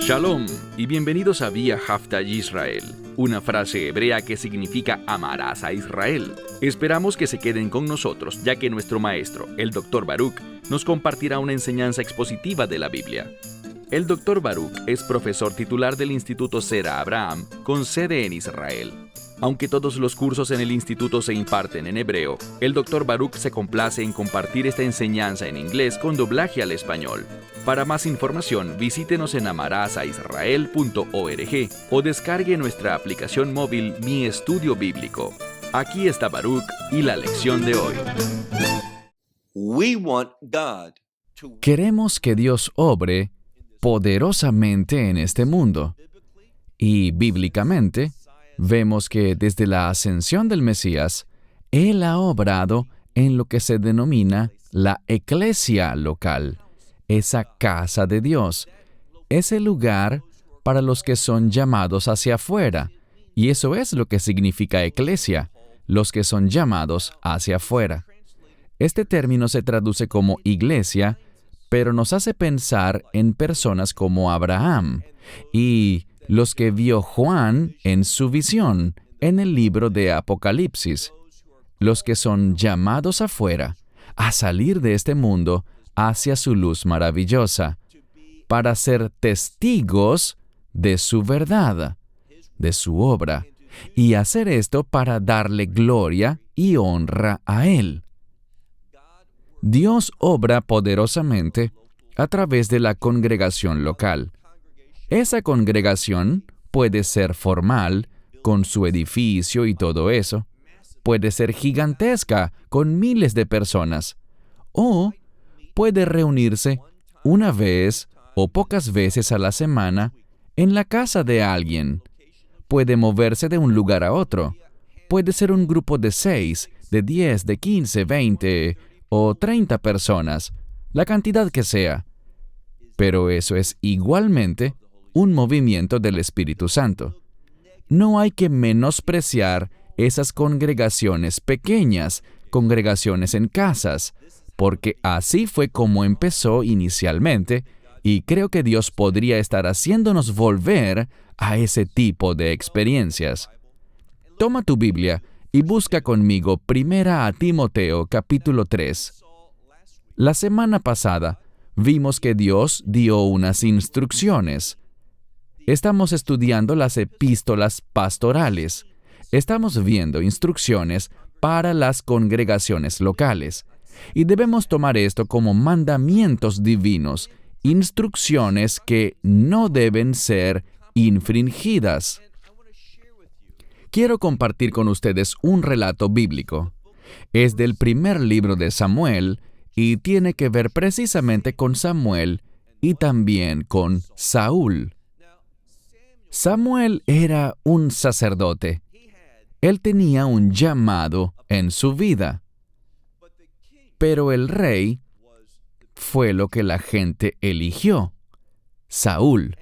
Shalom y bienvenidos a Vía Haftaj Israel, una frase hebrea que significa amarás a Israel. Esperamos que se queden con nosotros, ya que nuestro maestro, el Dr. Baruch, nos compartirá una enseñanza expositiva de la Biblia. El Dr. Baruch es profesor titular del Instituto Zera Abraham, con sede en Israel. Aunque todos los cursos en el instituto se imparten en hebreo, el Dr. Baruch se complace en compartir esta enseñanza en inglés con doblaje al español. Para más información, visítenos en amarasaisrael.org o descargue nuestra aplicación móvil Mi Estudio Bíblico. Aquí está Baruch y la lección de hoy. Queremos que Dios obre poderosamente en este mundo. Y bíblicamente, vemos que desde la ascensión del Mesías, Él ha obrado en lo que se denomina la eclesia local, esa casa de Dios, ese lugar para los que son llamados hacia afuera. Y eso es lo que significa eclesia, los que son llamados hacia afuera. Este término se traduce como iglesia, pero nos hace pensar en personas como Abraham y los que vio Juan en su visión en el libro de Apocalipsis, los que son llamados afuera, a salir de este mundo hacia su luz maravillosa, para ser testigos de su verdad, de su obra, y hacer esto para darle gloria y honra a Él. Dios obra poderosamente a través de la congregación local. Esa congregación puede ser formal, con su edificio y todo eso. Puede ser gigantesca, con miles de personas. O puede reunirse una vez o pocas veces a la semana en la casa de alguien. Puede moverse de un lugar a otro. Puede ser un grupo de 6, de 10, de 15, 20 o 30 personas, la cantidad que sea. Pero eso es igualmente un movimiento del Espíritu Santo. No hay que menospreciar esas congregaciones pequeñas, congregaciones en casas, porque así fue como empezó inicialmente, y creo que Dios podría estar haciéndonos volver a ese tipo de experiencias. Toma tu Biblia y busca conmigo 1 Timoteo capítulo 3. La semana pasada vimos que Dios dio unas instrucciones. Estamos estudiando las epístolas pastorales. Estamos viendo instrucciones para las congregaciones locales. Y debemos tomar esto como mandamientos divinos, instrucciones que no deben ser infringidas. Quiero compartir con ustedes un relato bíblico. Es del primer libro de Samuel y tiene que ver precisamente con Samuel y también con Saúl. Samuel era un sacerdote. Él tenía un llamado en su vida. Pero el rey fue lo que la gente eligió, Saúl.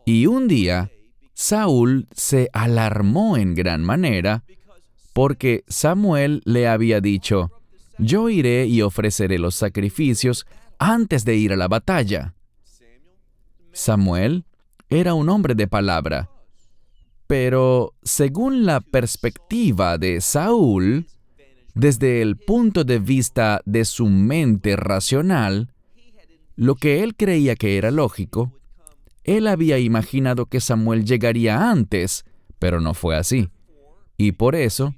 Y un día, Saúl se alarmó en gran manera porque Samuel le había dicho: «Yo iré y ofreceré los sacrificios antes de ir a la batalla». Samuel era un hombre de palabra, pero según la perspectiva de Saúl, desde el punto de vista de su mente racional, lo que él creía que era lógico, él había imaginado que Samuel llegaría antes, pero no fue así. Y por eso,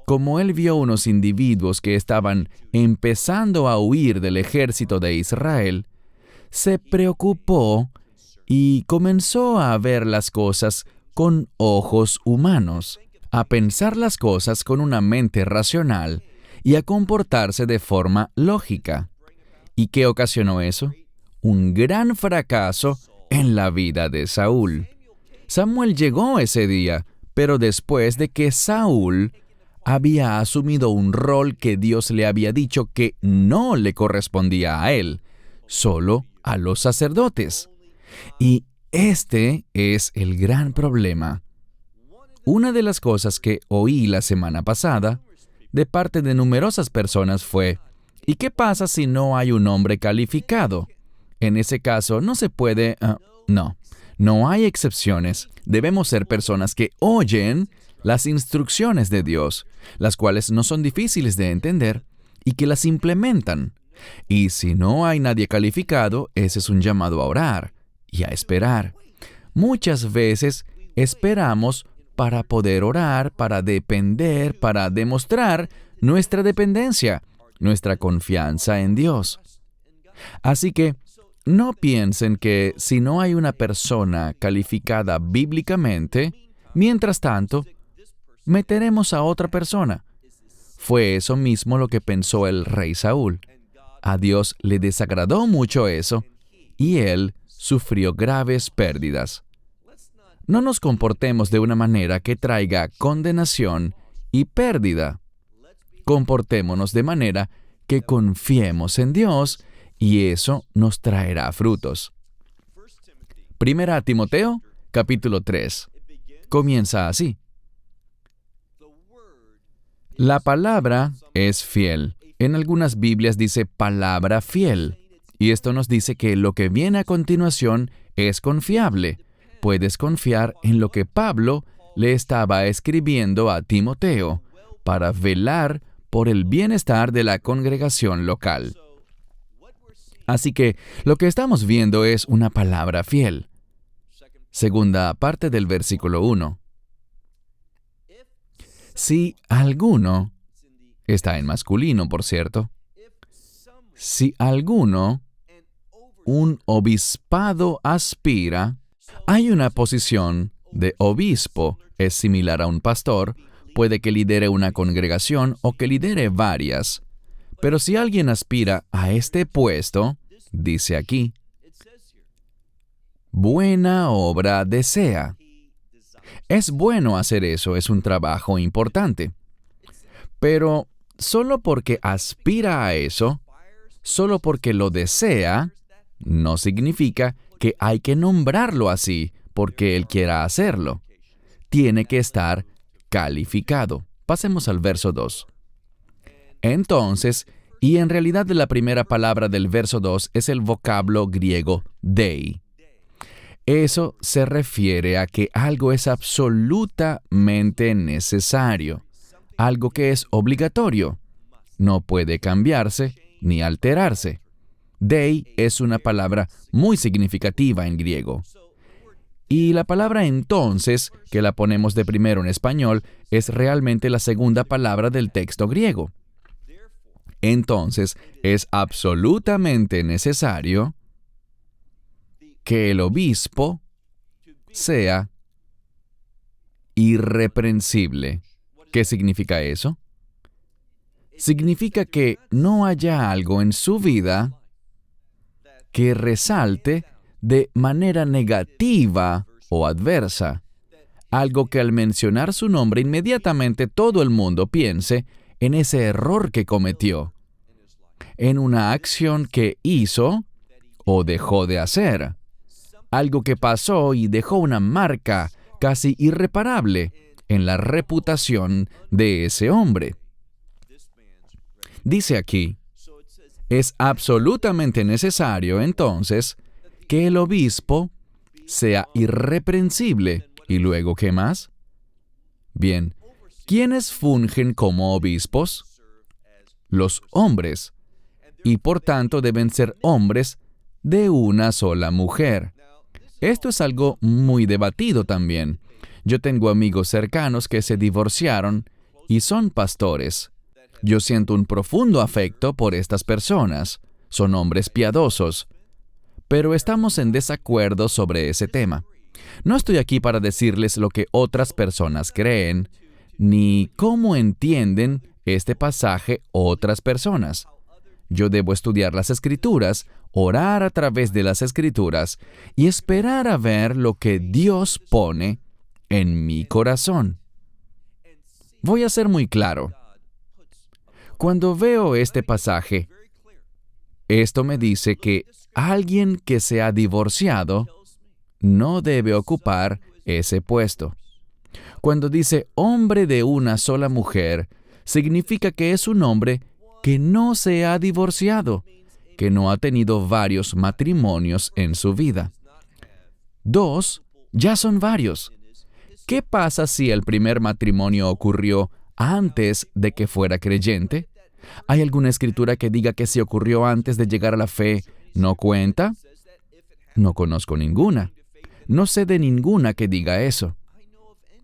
como él vio unos individuos que estaban empezando a huir del ejército de Israel, se preocupó y comenzó a ver las cosas con ojos humanos, a pensar las cosas con una mente racional y a comportarse de forma lógica. ¿Y qué ocasionó eso? Un gran fracaso en la vida de Saúl. Samuel llegó ese día, pero después de que Saúl había asumido un rol que Dios le había dicho que no le correspondía a él, solo a los sacerdotes. Y este es el gran problema. Una de las cosas que oí la semana pasada de parte de numerosas personas fue: ¿y qué pasa si no hay un hombre calificado? En ese caso, no se puede... No, No hay excepciones. Debemos ser personas que oyen las instrucciones de Dios, las cuales no son difíciles de entender, y que las implementan. Y si no hay nadie calificado, ese es un llamado a orar y a esperar. Muchas veces esperamos para poder orar, para depender, para demostrar nuestra dependencia, nuestra confianza en Dios. Así que no piensen que si no hay una persona calificada bíblicamente, mientras tanto, meteremos a otra persona. Fue eso mismo lo que pensó el rey Saúl. A Dios le desagradó mucho eso, y él sufrió graves pérdidas. No nos comportemos de una manera que traiga condenación y pérdida. Comportémonos de manera que confiemos en Dios, y eso nos traerá frutos. Primera Timoteo, capítulo 3. Comienza así. La palabra es fiel. En algunas Biblias dice palabra fiel. Y esto nos dice que lo que viene a continuación es confiable. Puedes confiar en lo que Pablo le estaba escribiendo a Timoteo para velar por el bienestar de la congregación local. Así que lo que estamos viendo es una palabra fiel. Segunda parte del versículo 1. Si alguno, está en masculino, por cierto, si alguno, un obispado aspira, hay una posición de obispo, es similar a un pastor, puede que lidere una congregación o que lidere varias. Pero si alguien aspira a este puesto, dice aquí, buena obra desea. Es bueno hacer eso, es un trabajo importante. Pero solo porque aspira a eso, solo porque lo desea, no significa que hay que nombrarlo así porque él quiera hacerlo. Tiene que estar calificado. Pasemos al verso 2. Entonces, y en realidad la primera palabra del verso 2 es el vocablo griego dei. Eso se refiere a que algo es absolutamente necesario, algo que es obligatorio, no puede cambiarse ni alterarse. Dei es una palabra muy significativa en griego. Y la palabra entonces, que la ponemos de primero en español, es realmente la segunda palabra del texto griego. Entonces, es absolutamente necesario que el obispo sea irreprensible. ¿Qué significa eso? Significa que no haya algo en su vida que resalte de manera negativa o adversa. Algo que al mencionar su nombre inmediatamente todo el mundo piense en ese error que cometió, en una acción que hizo o dejó de hacer. Algo que pasó y dejó una marca casi irreparable en la reputación de ese hombre. Dice aquí, es absolutamente necesario, entonces, que el obispo sea irreprensible. ¿Y luego qué más? Bien, ¿quiénes fungen como obispos? Los hombres, y por tanto deben ser hombres de una sola mujer. Esto es algo muy debatido también. Yo tengo amigos cercanos que se divorciaron y son pastores. Yo siento un profundo afecto por estas personas. Son hombres piadosos. Pero estamos en desacuerdo sobre ese tema. No estoy aquí para decirles lo que otras personas creen, ni cómo entienden este pasaje otras personas. Yo debo estudiar las Escrituras, orar a través de las Escrituras y esperar a ver lo que Dios pone en mi corazón. Voy a ser muy claro. Cuando veo este pasaje, esto me dice que alguien que se ha divorciado no debe ocupar ese puesto. Cuando dice hombre de una sola mujer, significa que es un hombre que no se ha divorciado, que no ha tenido varios matrimonios en su vida. 2 ya son varios. ¿Qué pasa si el primer matrimonio ocurrió antes de que fuera creyente? ¿Hay alguna escritura que diga que si ocurrió antes de llegar a la fe, no cuenta? No conozco ninguna. No sé de ninguna que diga eso.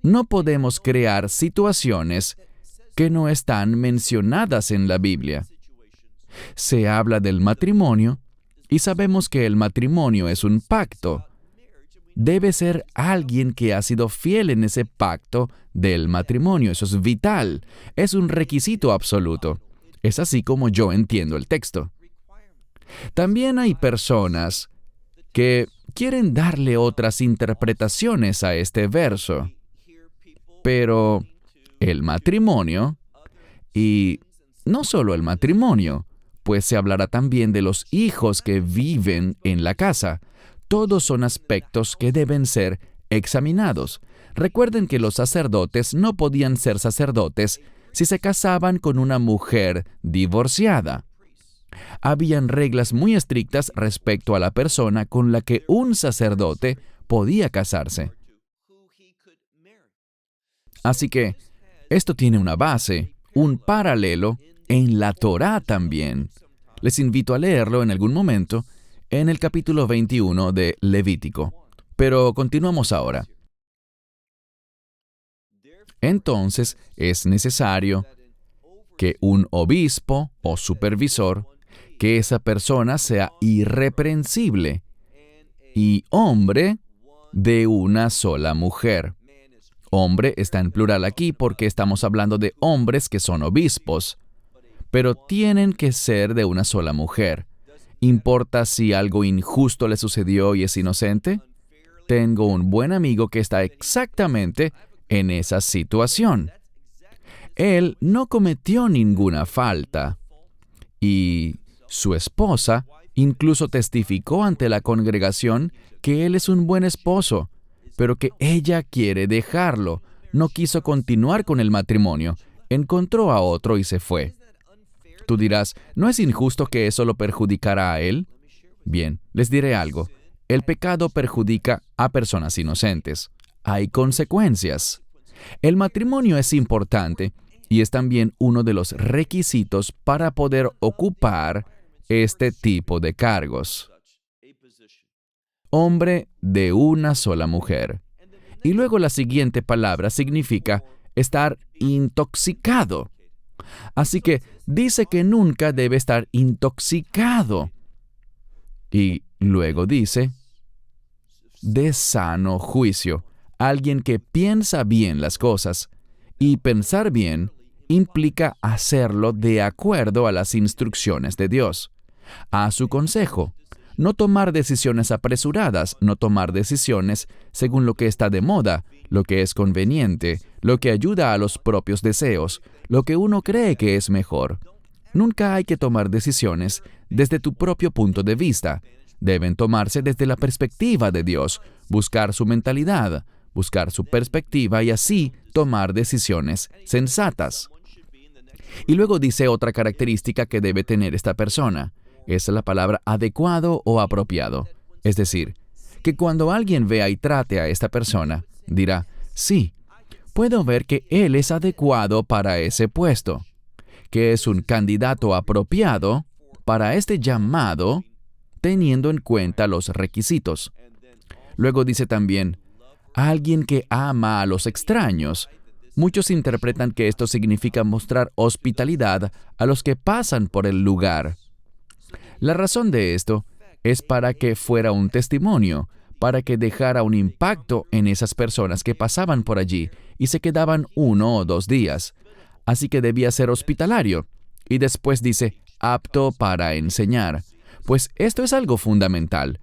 No podemos crear situaciones que no están mencionadas en la Biblia. Se habla del matrimonio y sabemos que el matrimonio es un pacto. Debe ser alguien que ha sido fiel en ese pacto del matrimonio. Eso es vital. Es un requisito absoluto. Es así como yo entiendo el texto. También hay personas que quieren darle otras interpretaciones a este verso. Pero el matrimonio, y no solo el matrimonio, pues se hablará también de los hijos que viven en la casa. Todos son aspectos que deben ser examinados. Recuerden que los sacerdotes no podían ser sacerdotes si se casaban con una mujer divorciada. Habían reglas muy estrictas respecto a la persona con la que un sacerdote podía casarse. Así que esto tiene una base, un paralelo en la Torá también. Les invito a leerlo en algún momento en el capítulo 21 de Levítico. Pero continuamos ahora. Entonces es necesario que un obispo o supervisor, que esa persona sea irreprensible y hombre de una sola mujer. Hombre está en plural aquí porque estamos hablando de hombres que son obispos, pero tienen que ser de una sola mujer. ¿Importa si algo injusto le sucedió y es inocente? Tengo un buen amigo que está exactamente en esa situación. Él no cometió ninguna falta y su esposa incluso testificó ante la congregación que él es un buen esposo, pero que ella quiere dejarlo. No quiso continuar con el matrimonio, encontró a otro y se fue. Tú dirás, ¿no es injusto que eso lo perjudicara a él? Bien, les diré algo. El pecado perjudica a personas inocentes. Hay consecuencias. El matrimonio es importante y es también uno de los requisitos para poder ocupar este tipo de cargos. Hombre de una sola mujer. Y luego la siguiente palabra significa estar intoxicado. Así que dice que nunca debe estar intoxicado. Y luego dice, de sano juicio, alguien que piensa bien las cosas. Y pensar bien implica hacerlo de acuerdo a las instrucciones de Dios, a su consejo. No tomar decisiones apresuradas, no tomar decisiones según lo que está de moda, lo que es conveniente, lo que ayuda a los propios deseos, lo que uno cree que es mejor. Nunca hay que tomar decisiones desde tu propio punto de vista. Deben tomarse desde la perspectiva de Dios, buscar su mentalidad, buscar su perspectiva y así tomar decisiones sensatas. Y luego dice otra característica que debe tener esta persona. Es la palabra adecuado o apropiado. Es decir, que cuando alguien vea y trate a esta persona, dirá, sí, puedo ver que él es adecuado para ese puesto, que es un candidato apropiado para este llamado, teniendo en cuenta los requisitos. Luego dice también, alguien que ama a los extraños. Muchos interpretan que esto significa mostrar hospitalidad a los que pasan por el lugar. La razón de esto es para que fuera un testimonio, para que dejara un impacto en esas personas que pasaban por allí y se quedaban 1 o 2 días. Así que debía ser hospitalario. Y después dice, apto para enseñar. Pues esto es algo fundamental.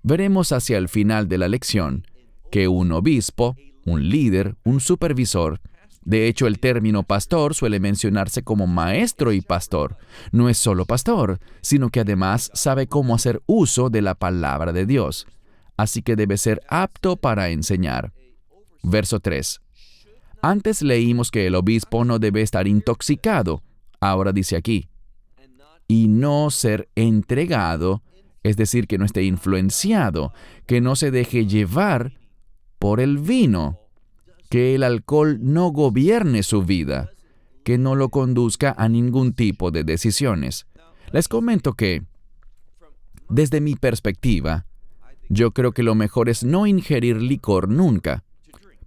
Veremos hacia el final de la lección que un obispo, un líder, un supervisor, de hecho el término pastor suele mencionarse como maestro y pastor. No es solo pastor, sino que además sabe cómo hacer uso de la palabra de Dios. Así que debe ser apto para enseñar. Verso 3. Antes leímos que el obispo no debe estar intoxicado. Ahora dice aquí, y no ser entregado es decir, que no esté influenciado, que no se deje llevar por el vino, que el alcohol no gobierne su vida, que no lo conduzca a ningún tipo de decisiones. Les comento que, desde mi perspectiva, yo creo que lo mejor es no ingerir licor nunca.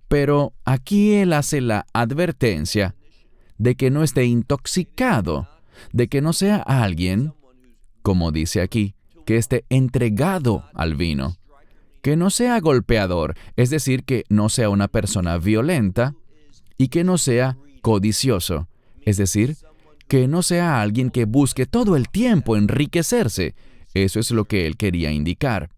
Pero aquí él hace la advertencia de que no esté intoxicado, de que no sea alguien, como dice aquí, que esté entregado al vino, que no sea golpeador, es decir, que no sea una persona violenta, y que no sea codicioso, es decir, que no sea alguien que busque todo el tiempo enriquecerse. Eso es lo que él quería indicar.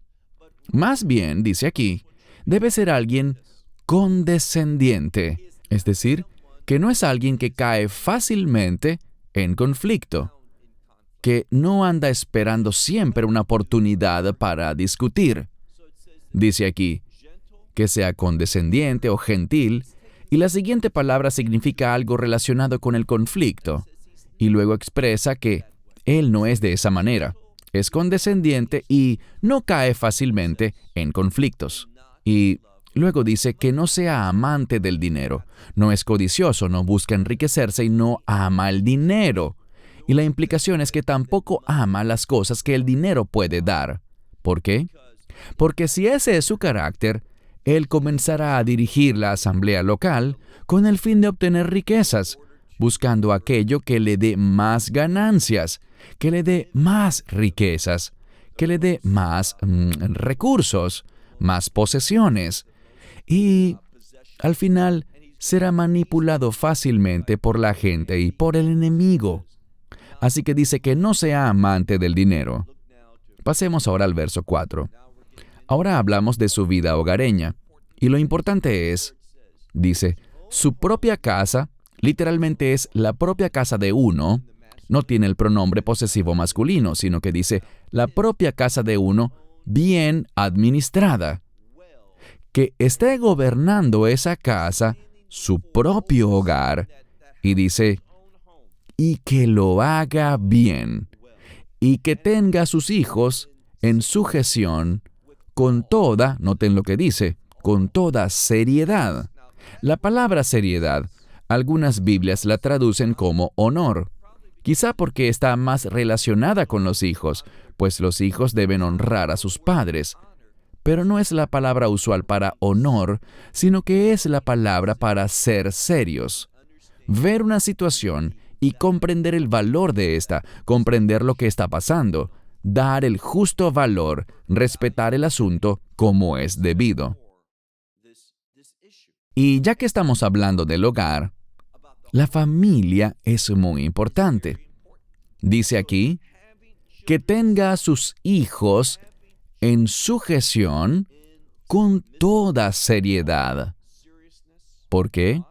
Más bien, dice aquí, debe ser alguien condescendiente, es decir, que no es alguien que cae fácilmente en conflicto, que no anda esperando siempre una oportunidad para discutir. Dice aquí, que sea condescendiente o gentil, y la siguiente palabra significa algo relacionado con el conflicto, y luego expresa que él no es de esa manera. Es condescendiente y no cae fácilmente en conflictos. Y luego dice que no sea amante del dinero. No es codicioso, no busca enriquecerse y no ama el dinero. Y la implicación es que tampoco ama las cosas que el dinero puede dar. ¿Por qué? Porque si ese es su carácter, él comenzará a dirigir la asamblea local con el fin de obtener riquezas, buscando aquello que le dé más ganancias, que le dé más riquezas, que le dé más recursos, más posesiones. Y al final será manipulado fácilmente por la gente y por el enemigo. Así que dice que no sea amante del dinero. Pasemos ahora al verso 4. Ahora hablamos de su vida hogareña. Y lo importante es, dice, su propia casa, literalmente es la propia casa de uno, no tiene el pronombre posesivo masculino, sino que dice la propia casa de uno bien administrada. Que esté gobernando esa casa, su propio hogar, y dice, y que lo haga bien, y que tenga a sus hijos en sujeción con toda, noten lo que dice, con toda seriedad. La palabra seriedad, algunas Biblias la traducen como honor. Quizá porque está más relacionada con los hijos, pues los hijos deben honrar a sus padres. Pero no es la palabra usual para honor, sino que es la palabra para ser serios. Ver una situación y comprender el valor de esta, comprender lo que está pasando, dar el justo valor, respetar el asunto como es debido. Y ya que estamos hablando del hogar, la familia es muy importante. Dice aquí, que tenga a sus hijos en sujeción con toda seriedad. ¿Por qué?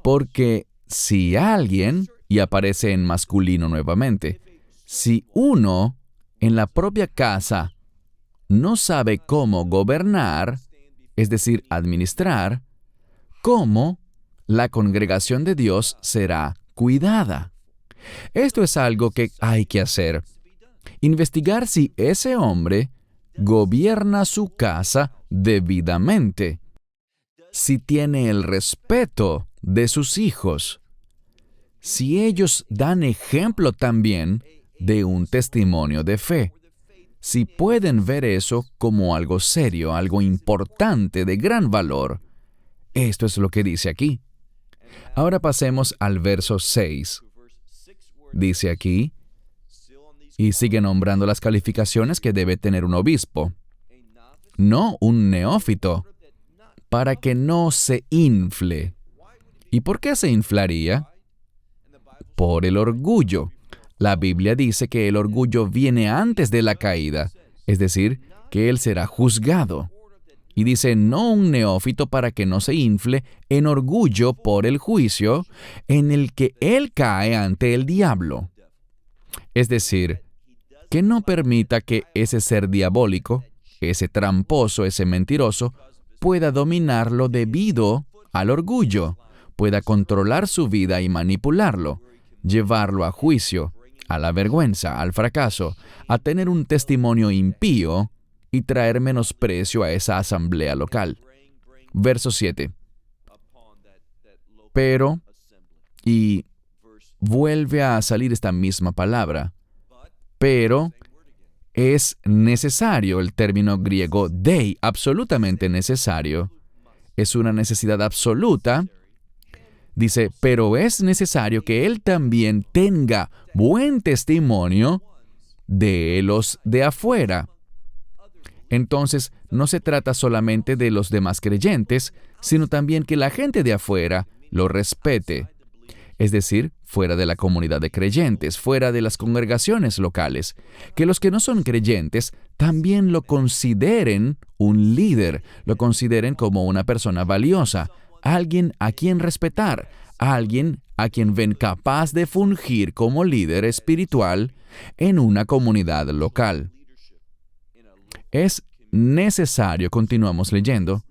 Porque si alguien, y aparece en masculino nuevamente, si uno en la propia casa no sabe cómo gobernar, es decir, administrar, ¿cómo la congregación de Dios será cuidada? Esto es algo que hay que hacer. Investigar si ese hombre gobierna su casa debidamente, si tiene el respeto de sus hijos, si ellos dan ejemplo también de un testimonio de fe, si pueden ver eso como algo serio, algo importante, de gran valor. Esto es lo que dice aquí. Ahora pasemos al verso 6. Dice aquí, y sigue nombrando las calificaciones que debe tener un obispo. No un neófito, para que no se infle. ¿Y por qué se inflaría? Por el orgullo. La Biblia dice que el orgullo viene antes de la caída, es decir, que él será juzgado. Y dice, no un neófito para que no se infle en orgullo por el juicio en el que él cae ante el diablo. Es decir, que no permita que ese ser diabólico, ese tramposo, ese mentiroso, pueda dominarlo debido al orgullo, pueda controlar su vida y manipularlo, llevarlo a juicio, a la vergüenza, al fracaso, a tener un testimonio impío y traer menosprecio a esa asamblea local. Verso 7. Pero, y vuelve a salir esta misma palabra, pero es necesario, el término griego dei, absolutamente necesario. Es una necesidad absoluta. Dice, pero es necesario que él también tenga buen testimonio de los de afuera. Entonces, no se trata solamente de los demás creyentes, sino también que la gente de afuera lo respete. Es decir, fuera de la comunidad de creyentes, fuera de las congregaciones locales. Que los que no son creyentes también lo consideren un líder, lo consideren como una persona valiosa, alguien a quien respetar, alguien a quien ven capaz de fungir como líder espiritual en una comunidad local. Es necesario, continuamos leyendo,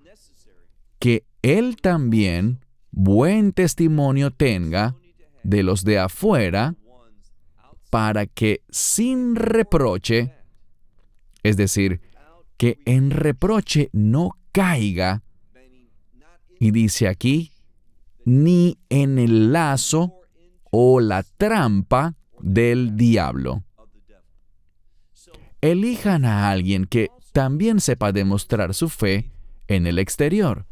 que él también buen testimonio tenga de los de afuera para que sin reproche, es decir, que en reproche no caiga, y dice aquí, ni en el lazo o la trampa del diablo. Elijan a alguien que también sepa demostrar su fe en el exterior.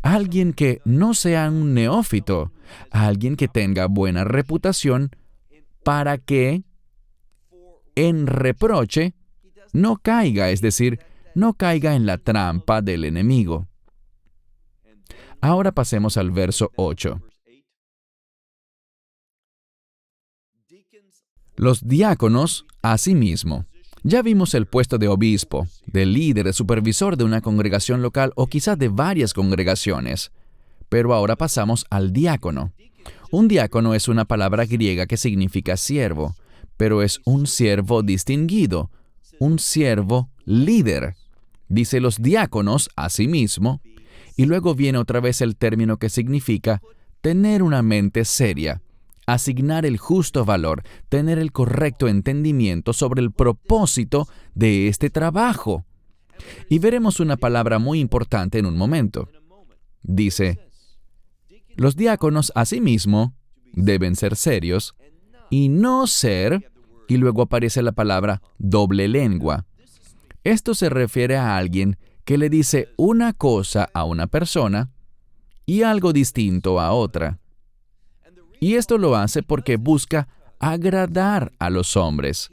Alguien que no sea un neófito, alguien que tenga buena reputación para que en reproche no caiga, es decir, no caiga en la trampa del enemigo. Ahora pasemos al verso 8. Los diáconos, asimismo. Ya vimos el puesto de obispo, de líder, de supervisor de una congregación local o quizás de varias congregaciones. Pero ahora pasamos al diácono. Un diácono es una palabra griega que significa siervo, pero es un siervo distinguido, un siervo líder. Dice los diáconos, asimismo, y luego viene otra vez el término que significa tener una mente seria, asignar el justo valor, tener el correcto entendimiento sobre el propósito de este trabajo. Y veremos una palabra muy importante en un momento. Dice, los diáconos asimismo deben ser serios y no ser, y luego aparece la palabra doble lengua. Esto se refiere a alguien que le dice una cosa a una persona y algo distinto a otra. Y esto lo hace porque busca agradar a los hombres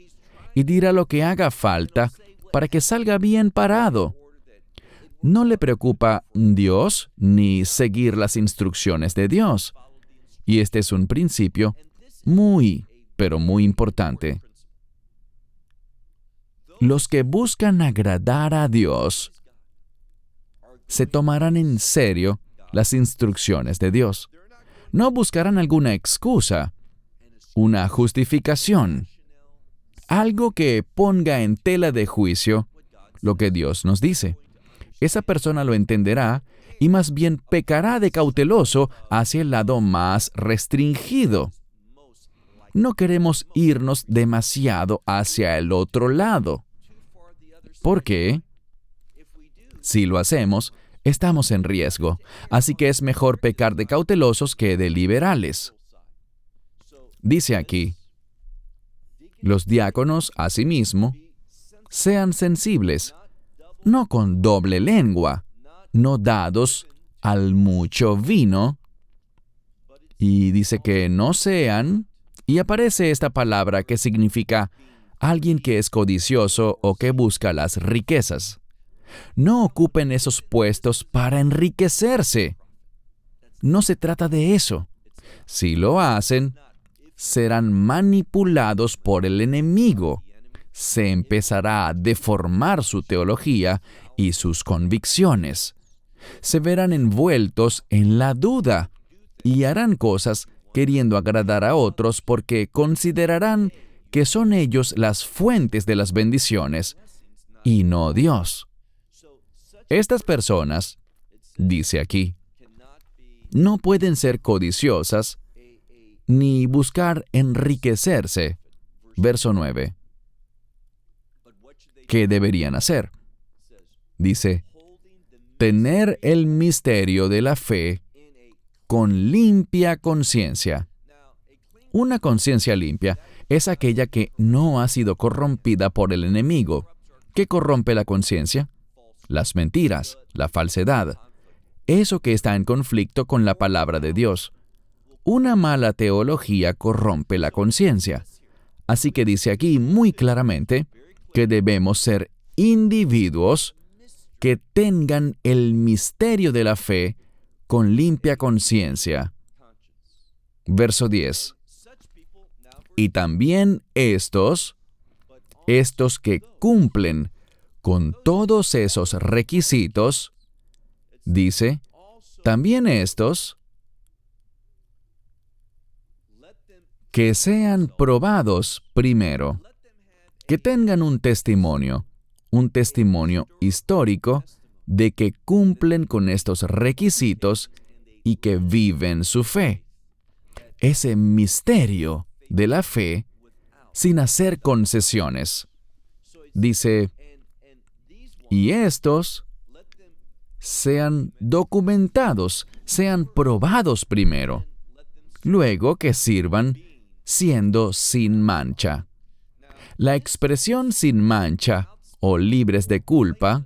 y dirá lo que haga falta para que salga bien parado. No le preocupa Dios ni seguir las instrucciones de Dios. Y este es un principio muy, pero muy importante. Los que buscan agradar a Dios se tomarán en serio las instrucciones de Dios. No buscarán alguna excusa, una justificación, algo que ponga en tela de juicio lo que Dios nos dice. Esa persona lo entenderá y más bien pecará de cauteloso hacia el lado más restringido. No queremos irnos demasiado hacia el otro lado. ¿Por qué? Si lo hacemos, estamos en riesgo, así que es mejor pecar de cautelosos que de liberales. Dice aquí, los diáconos, asimismo, sean sensibles, no con doble lengua, no dados al mucho vino, y dice que no sean, y aparece esta palabra que significa alguien que es codicioso o que busca las riquezas. No ocupen esos puestos para enriquecerse. No se trata de eso. Si lo hacen, serán manipulados por el enemigo. Se empezará a deformar su teología y sus convicciones. Se verán envueltos en la duda y harán cosas queriendo agradar a otros porque considerarán que son ellos las fuentes de las bendiciones y no Dios. Estas personas, dice aquí, no pueden ser codiciosas ni buscar enriquecerse. Verso 9. ¿Qué deberían hacer? Dice, tener el misterio de la fe con limpia conciencia. Una conciencia limpia es aquella que no ha sido corrompida por el enemigo. ¿Qué corrompe la conciencia? Las mentiras, la falsedad, eso que está en conflicto con la palabra de Dios. Una mala teología corrompe la conciencia. Así que dice aquí muy claramente que debemos ser individuos que tengan el misterio de la fe con limpia conciencia. Verso 10. Y también estos que cumplen con todos esos requisitos, dice, también estos que sean probados primero, que tengan un testimonio histórico de que cumplen con estos requisitos y que viven su fe. Ese misterio de la fe sin hacer concesiones. Dice, y estos sean documentados, sean probados primero, luego que sirvan siendo sin mancha. La expresión sin mancha o libres de culpa,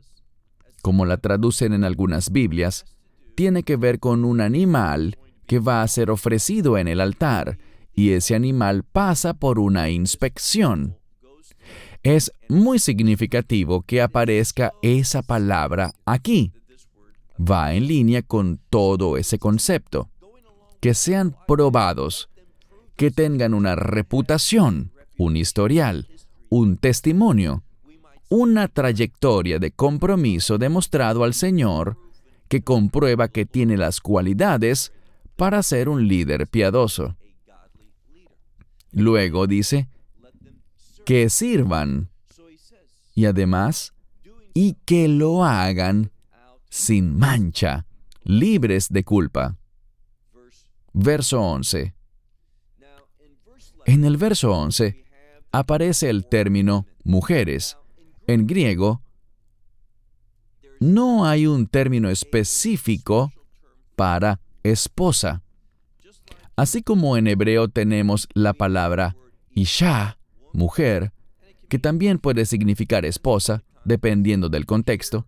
como la traducen en algunas Biblias, tiene que ver con un animal que va a ser ofrecido en el altar, y ese animal pasa por una inspección. Es muy significativo que aparezca esa palabra aquí. Va en línea con todo ese concepto. Que sean probados, que tengan una reputación, un historial, un testimonio, una trayectoria de compromiso demostrado al Señor que comprueba que tiene las cualidades para ser un líder piadoso. Luego dice, que sirvan, y además, y que lo hagan sin mancha, libres de culpa. Verso 11. En el verso 11 aparece el término mujeres. En griego, no hay un término específico para esposa. Así como en hebreo tenemos la palabra isha, mujer, que también puede significar esposa, dependiendo del contexto,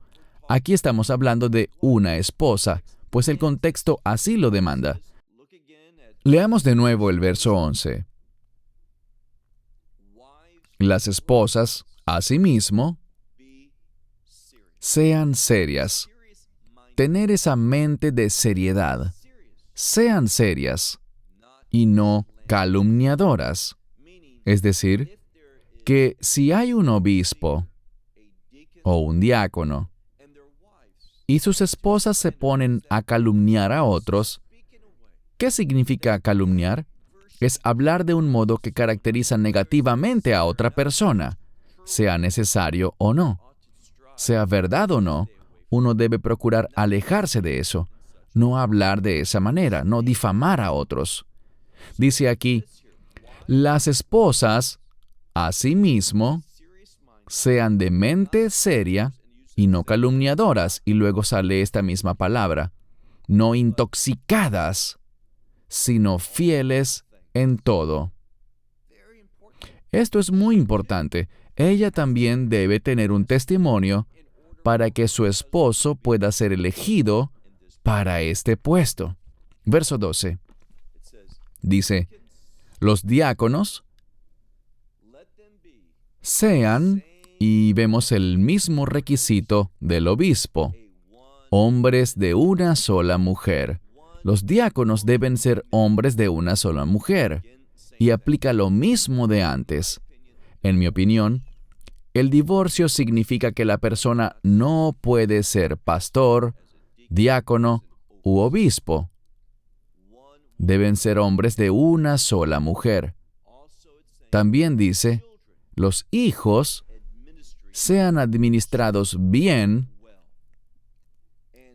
aquí estamos hablando de una esposa, pues el contexto así lo demanda. Leamos de nuevo el verso 11. Las esposas, asimismo, sean serias. Tener esa mente de seriedad. Sean serias y no calumniadoras. Es decir, que si hay un obispo o un diácono y sus esposas se ponen a calumniar a otros, ¿qué significa calumniar? Es hablar de un modo que caracteriza negativamente a otra persona, sea necesario o no. Sea verdad o no, uno debe procurar alejarse de eso, no hablar de esa manera, no difamar a otros. Dice aquí, las esposas, asimismo, sean de mente seria y no calumniadoras, y luego sale esta misma palabra, no intoxicadas, sino fieles en todo. Esto es muy importante. Ella también debe tener un testimonio para que su esposo pueda ser elegido para este puesto. Verso 12. Dice, los diáconos sean, y vemos el mismo requisito del obispo, hombres de una sola mujer. Los diáconos deben ser hombres de una sola mujer, y aplica lo mismo de antes. En mi opinión, el divorcio significa que la persona no puede ser pastor, diácono u obispo. Deben ser hombres de una sola mujer. También dice, los hijos sean administrados bien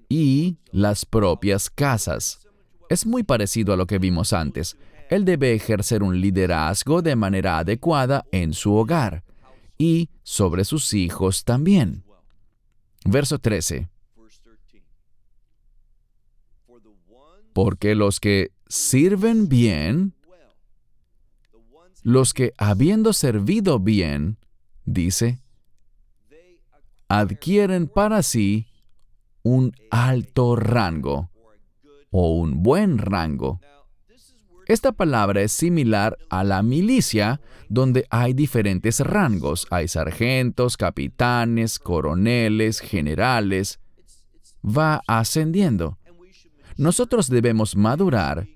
y las propias casas. Es muy parecido a lo que vimos antes. Él debe ejercer un liderazgo de manera adecuada en su hogar y sobre sus hijos también. Verso 13. Porque los que sirven bien, los que habiendo servido bien, dice, adquieren para sí un alto rango o un buen rango. Esta palabra es similar a la milicia, donde hay diferentes rangos. Hay sargentos, capitanes, coroneles, generales. Va ascendiendo. Nosotros debemos madurar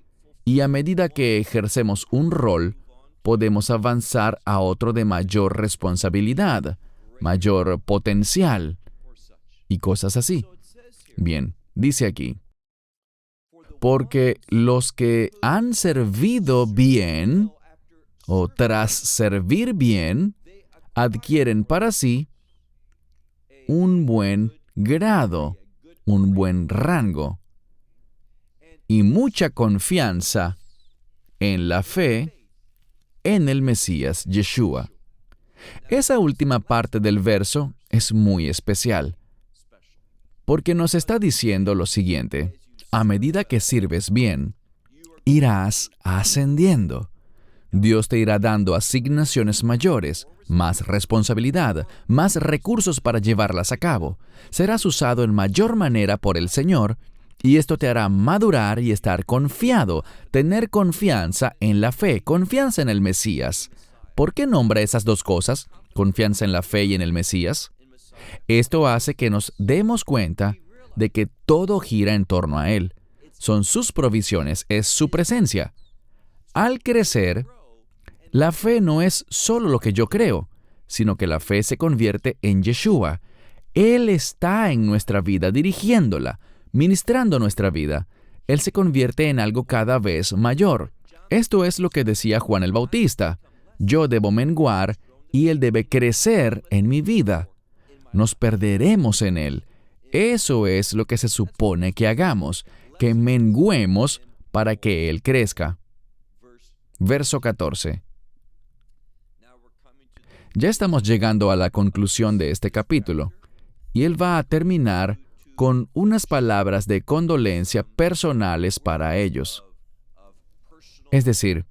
y a medida que ejercemos un rol, podemos avanzar a otro de mayor responsabilidad, mayor potencial y cosas así. Bien, dice aquí, porque los que han servido bien, o tras servir bien, adquieren para sí un buen grado, un buen rango y mucha confianza en la fe en el Mesías Yeshua. Esa última parte del verso es muy especial, porque nos está diciendo lo siguiente: a medida que sirves bien, irás ascendiendo. Dios te irá dando asignaciones mayores, más responsabilidad, más recursos para llevarlas a cabo. Serás usado en mayor manera por el Señor, y esto te hará madurar y estar confiado, tener confianza en la fe, confianza en el Mesías. ¿Por qué nombra esas dos cosas, confianza en la fe y en el Mesías? Esto hace que nos demos cuenta de que todo gira en torno a Él. Son sus provisiones, es su presencia. Al crecer, la fe no es solo lo que yo creo, sino que la fe se convierte en Yeshua. Él está en nuestra vida dirigiéndola, ministrando nuestra vida. Él se convierte en algo cada vez mayor. Esto es lo que decía Juan el Bautista: yo debo menguar y Él debe crecer en mi vida. Nos perderemos en Él. Eso es lo que se supone que hagamos, que menguemos para que Él crezca. Verso 14. Ya estamos llegando a la conclusión de este capítulo, y él va a terminar con unas palabras de condolencia personales para ellos. Es decir,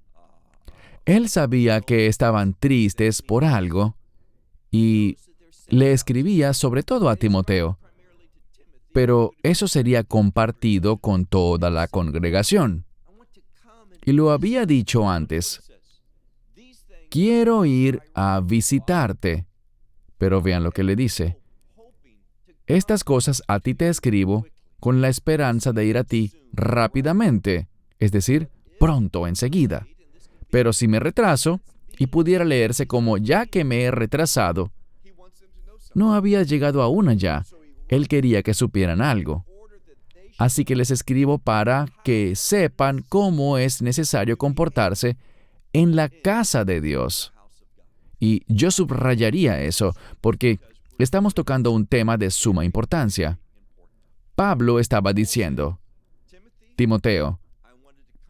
él sabía que estaban tristes por algo, y le escribía sobre todo a Timoteo, pero eso sería compartido con toda la congregación. Y lo había dicho antes: quiero ir a visitarte. Pero vean lo que le dice: estas cosas a ti te escribo con la esperanza de ir a ti rápidamente, es decir, pronto, enseguida. Pero si me retraso, y pudiera leerse como ya que me he retrasado, no había llegado aún allá. Él quería que supieran algo. Así que les escribo para que sepan cómo es necesario comportarse en la casa de Dios. Y yo subrayaría eso, porque estamos tocando un tema de suma importancia. Pablo estaba diciendo: Timoteo,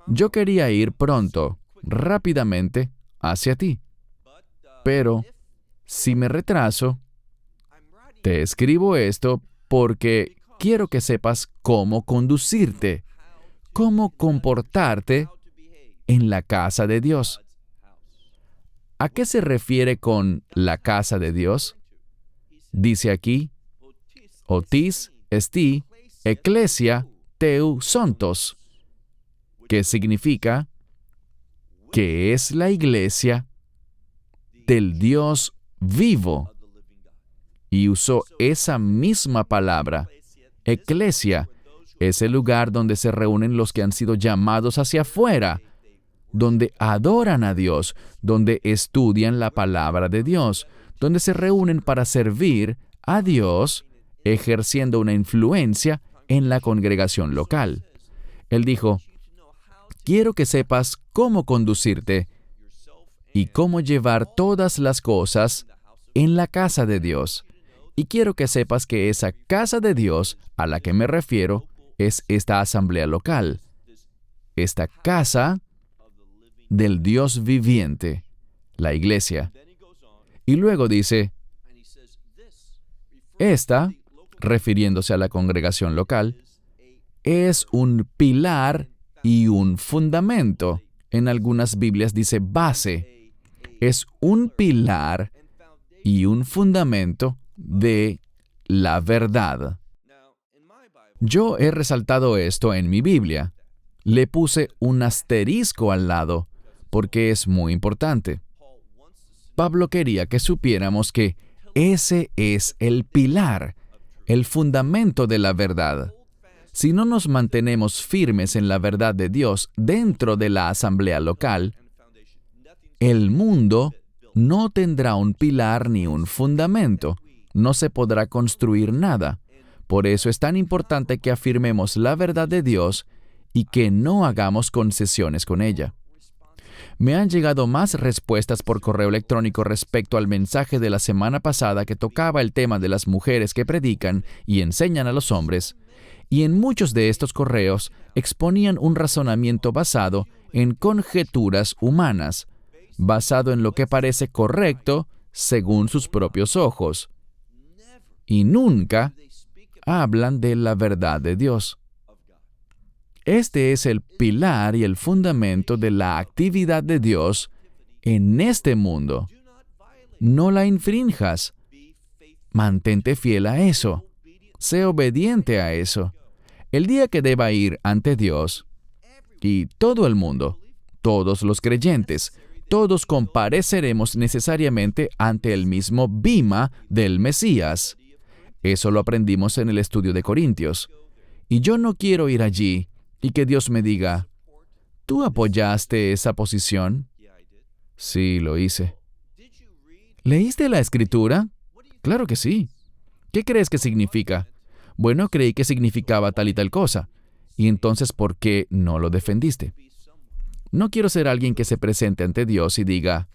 yo quería ir pronto, rápidamente, hacia ti. Pero si me retraso, te escribo esto porque quiero que sepas cómo conducirte, cómo comportarte en la casa de Dios. ¿A qué se refiere con la casa de Dios? Dice aquí: otis esti ecclesia teu sontos, que significa que es la iglesia del Dios vivo. Y usó esa misma palabra. Eclesia es el lugar donde se reúnen los que han sido llamados hacia afuera, donde adoran a Dios, donde estudian la palabra de Dios, donde se reúnen para servir a Dios, ejerciendo una influencia en la congregación local. Él dijo: quiero que sepas cómo conducirte y cómo llevar todas las cosas en la casa de Dios. Y quiero que sepas que esa casa de Dios a la que me refiero es esta asamblea local. Esta casa del Dios viviente, la iglesia. Y luego dice, esta, refiriéndose a la congregación local, es un pilar y un fundamento. En algunas Biblias dice base. Es un pilar y un fundamento de la verdad. Yo he resaltado esto en mi Biblia. Le puse un asterisco al lado porque es muy importante. Pablo quería que supiéramos que ese es el pilar, el fundamento de la verdad. Si no nos mantenemos firmes en la verdad de Dios dentro de la asamblea local, el mundo no tendrá un pilar ni un fundamento. No se podrá construir nada. Por eso es tan importante que afirmemos la verdad de Dios y que no hagamos concesiones con ella. Me han llegado más respuestas por correo electrónico respecto al mensaje de la semana pasada que tocaba el tema de las mujeres que predican y enseñan a los hombres, y en muchos de estos correos exponían un razonamiento basado en conjeturas humanas, basado en lo que parece correcto según sus propios ojos, y nunca hablan de la verdad de Dios. Este es el pilar y el fundamento de la actividad de Dios en este mundo. No la infrinjas. Mantente fiel a eso. Sé obediente a eso. El día que deba ir ante Dios, y todo el mundo, todos los creyentes, todos compareceremos necesariamente ante el mismo bima del Mesías. Eso lo aprendimos en el estudio de Corintios. Y yo no quiero ir allí y que Dios me diga, ¿tú apoyaste esa posición? Sí, lo hice. ¿Leíste la Escritura? Claro que sí. ¿Qué crees que significa? Bueno, creí que significaba tal y tal cosa. ¿Y entonces por qué no lo defendiste? No quiero ser alguien que se presente ante Dios y diga,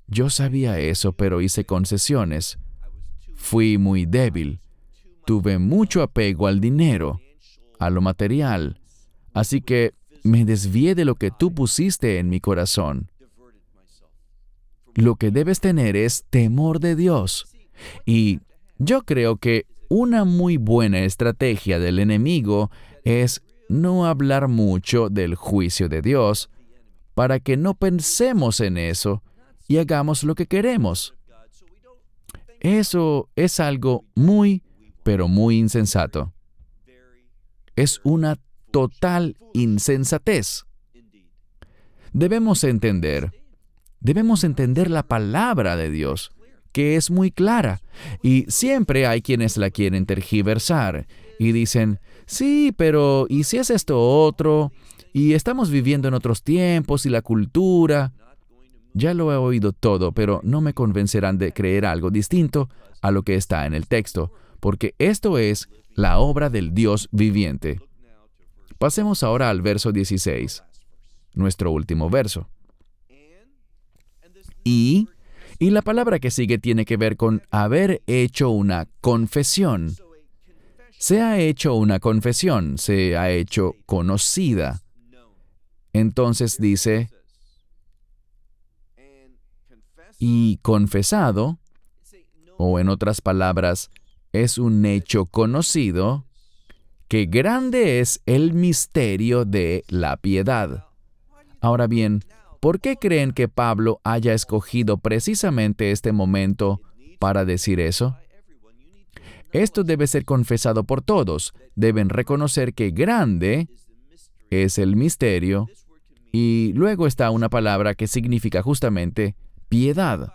yo sabía eso, pero hice concesiones. Fui muy débil. Tuve mucho apego al dinero, a lo material. Así que me desvié de lo que tú pusiste en mi corazón. Lo que debes tener es temor de Dios. Y yo creo que una muy buena estrategia del enemigo es no hablar mucho del juicio de Dios para que no pensemos en eso y hagamos lo que queremos. Eso es algo muy, pero muy insensato. Es una total insensatez. Debemos entender la palabra de Dios, que es muy clara, y siempre hay quienes la quieren tergiversar y dicen, sí, pero ¿y si es esto otro? Y estamos viviendo en otros tiempos y la cultura. Ya lo he oído todo, pero no me convencerán de creer algo distinto a lo que está en el texto, porque esto es la obra del Dios viviente. Pasemos ahora al verso 16, nuestro último verso. Y la palabra que sigue tiene que ver con haber hecho una confesión. Se ha hecho una confesión, se ha hecho conocida. Entonces dice, y confesado, o en otras palabras, es un hecho conocido, que grande es el misterio de la piedad. Ahora bien, ¿por qué creen que Pablo haya escogido precisamente este momento para decir eso? Esto debe ser confesado por todos. Deben reconocer que grande es el misterio, y luego está una palabra que significa justamente piedad.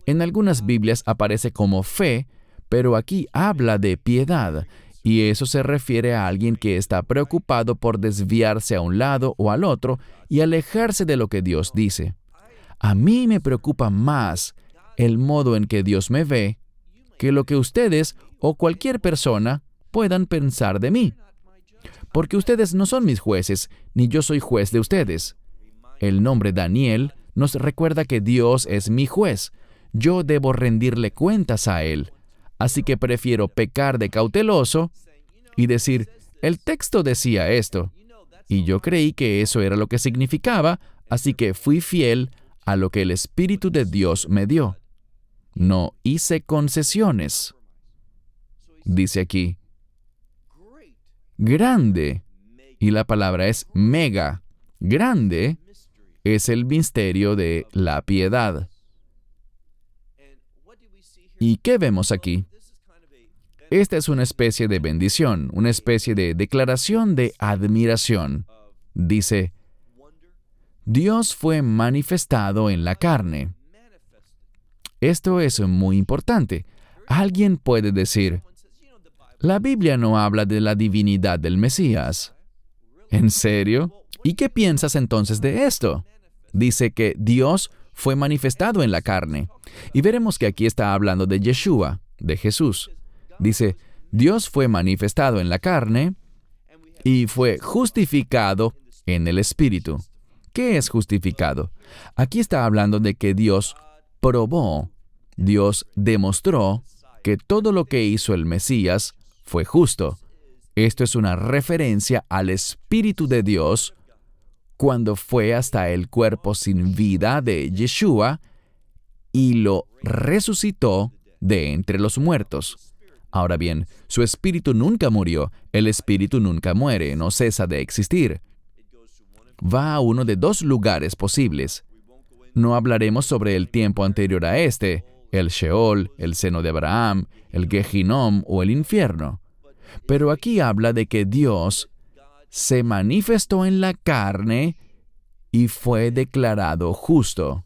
En algunas Biblias aparece como fe, pero aquí habla de piedad, y eso se refiere a alguien que está preocupado por desviarse a un lado o al otro y alejarse de lo que Dios dice. A mí me preocupa más el modo en que Dios me ve que lo que ustedes o cualquier persona puedan pensar de mí. Porque ustedes no son mis jueces, ni yo soy juez de ustedes. El nombre Daniel nos recuerda que Dios es mi juez. Yo debo rendirle cuentas a Él. Así que prefiero pecar de cauteloso y decir, el texto decía esto, y yo creí que eso era lo que significaba, Así que fui fiel a lo que el Espíritu de Dios me dio. No hice concesiones. Dice aquí, grande, y la palabra es mega. Grande es el misterio de la piedad. ¿Y qué vemos aquí? Esta es una especie de bendición, una especie de declaración de admiración. Dice, Dios fue manifestado en la carne. Esto es muy importante. Alguien puede decir, la Biblia no habla de la divinidad del Mesías. ¿En serio? ¿Y qué piensas entonces de esto? Dice que Dios fue manifestado en la carne. Y veremos que aquí está hablando de Yeshua, de Jesús. Dice, Dios fue manifestado en la carne y fue justificado en el Espíritu. ¿Qué es justificado? Aquí está hablando de que Dios probó, Dios demostró que todo lo que hizo el Mesías fue justo. Esto es una referencia al Espíritu de Dios cuando fue hasta el cuerpo sin vida de Yeshua y lo resucitó de entre los muertos. Ahora bien, su espíritu nunca murió, el espíritu nunca muere, no cesa de existir. Va a uno de dos lugares posibles. No hablaremos sobre el tiempo anterior a este, el Sheol, el seno de Abraham, el Gehinom o el infierno. Pero aquí habla de que Dios se manifestó en la carne y fue declarado justo.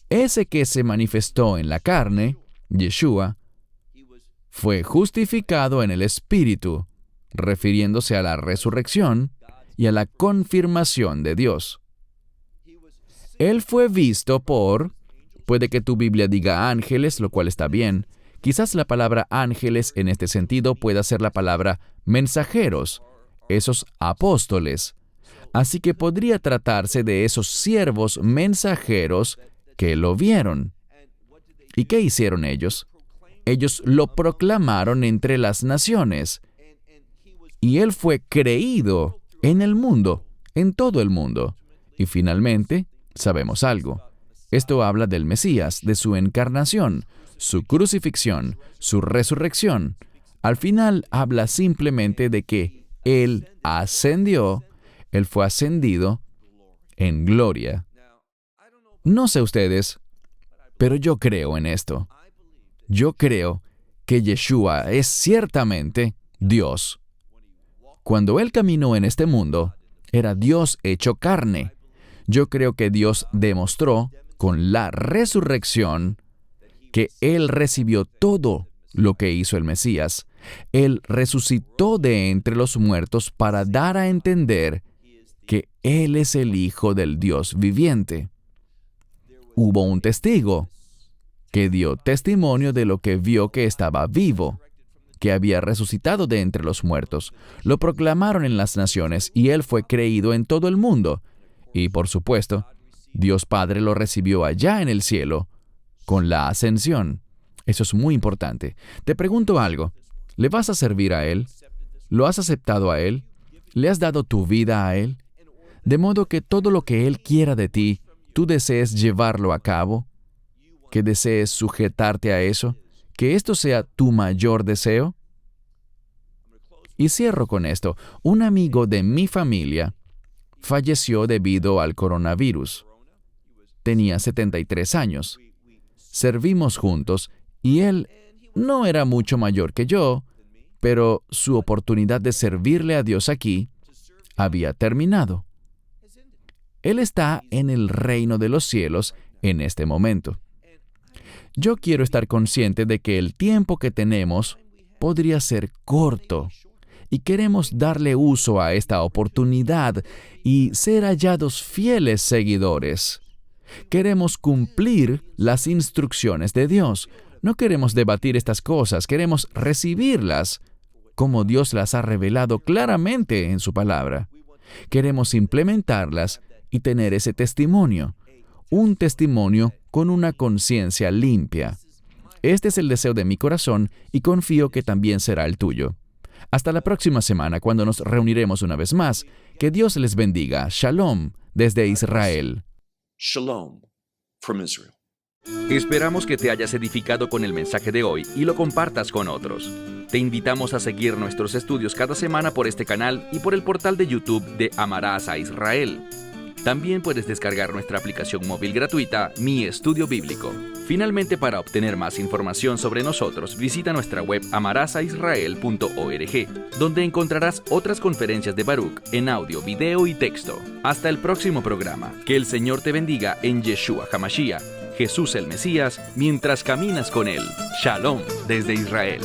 Ese que se manifestó en la carne, Yeshua, fue justificado en el Espíritu, refiriéndose a la resurrección y a la confirmación de Dios. Él fue visto por, puede que tu Biblia diga ángeles, lo cual está bien. Quizás la palabra ángeles en este sentido pueda ser la palabra mensajeros, esos apóstoles. Así que podría tratarse de esos siervos mensajeros que lo vieron. ¿Y qué hicieron ellos? Ellos lo proclamaron entre las naciones. Y él fue creído en el mundo, en todo el mundo. Y finalmente, sabemos algo. Esto habla del Mesías, de su encarnación, su crucifixión, su resurrección. Al final habla simplemente de que Él ascendió, Él fue ascendido en gloria. No sé ustedes, pero yo creo en esto. Yo creo que Yeshua es ciertamente Dios. Cuando Él caminó en este mundo, era Dios hecho carne. Yo creo que Dios demostró con la resurrección que Él recibió todo lo que hizo el Mesías. Él resucitó de entre los muertos para dar a entender que Él es el Hijo del Dios viviente. Hubo un testigo que dio testimonio de lo que vio que estaba vivo, que había resucitado de entre los muertos. Lo proclamaron en las naciones y Él fue creído en todo el mundo. Y por supuesto, Dios Padre lo recibió allá en el cielo, con la ascensión. Eso es muy importante. Te pregunto algo. ¿Le vas a servir a Él? ¿Lo has aceptado a Él? ¿Le has dado tu vida a Él? De modo que todo lo que Él quiera de ti, tú desees llevarlo a cabo, que desees sujetarte a eso, que esto sea tu mayor deseo. Y cierro con esto. Un amigo de mi familia falleció debido al coronavirus. Tenía 73 años. Servimos juntos y él no era mucho mayor que yo, pero su oportunidad de servirle a Dios aquí había terminado. Él está en el reino de los cielos en este momento. Yo quiero estar consciente de que el tiempo que tenemos podría ser corto y queremos darle uso a esta oportunidad y ser hallados fieles seguidores. Queremos cumplir las instrucciones de Dios. No queremos debatir estas cosas, queremos recibirlas como Dios las ha revelado claramente en su palabra. Queremos implementarlas y tener ese testimonio, un testimonio con una conciencia limpia. Este es el deseo de mi corazón y confío que también será el tuyo. Hasta la próxima semana, cuando nos reuniremos una vez más. Que Dios les bendiga. Shalom, desde Israel. Shalom from Israel. Esperamos que te hayas edificado con el mensaje de hoy y lo compartas con otros. Te invitamos a seguir nuestros estudios cada semana por este canal y por el portal de YouTube de Amarás a Israel. También puedes descargar nuestra aplicación móvil gratuita, Mi Estudio Bíblico. Finalmente, para obtener más información sobre nosotros, visita nuestra web amarasaisrael.org, donde encontrarás otras conferencias de Baruch en audio, video y texto. Hasta el próximo programa. Que el Señor te bendiga en Yeshua HaMashiach, Jesús el Mesías, mientras caminas con Él. Shalom desde Israel.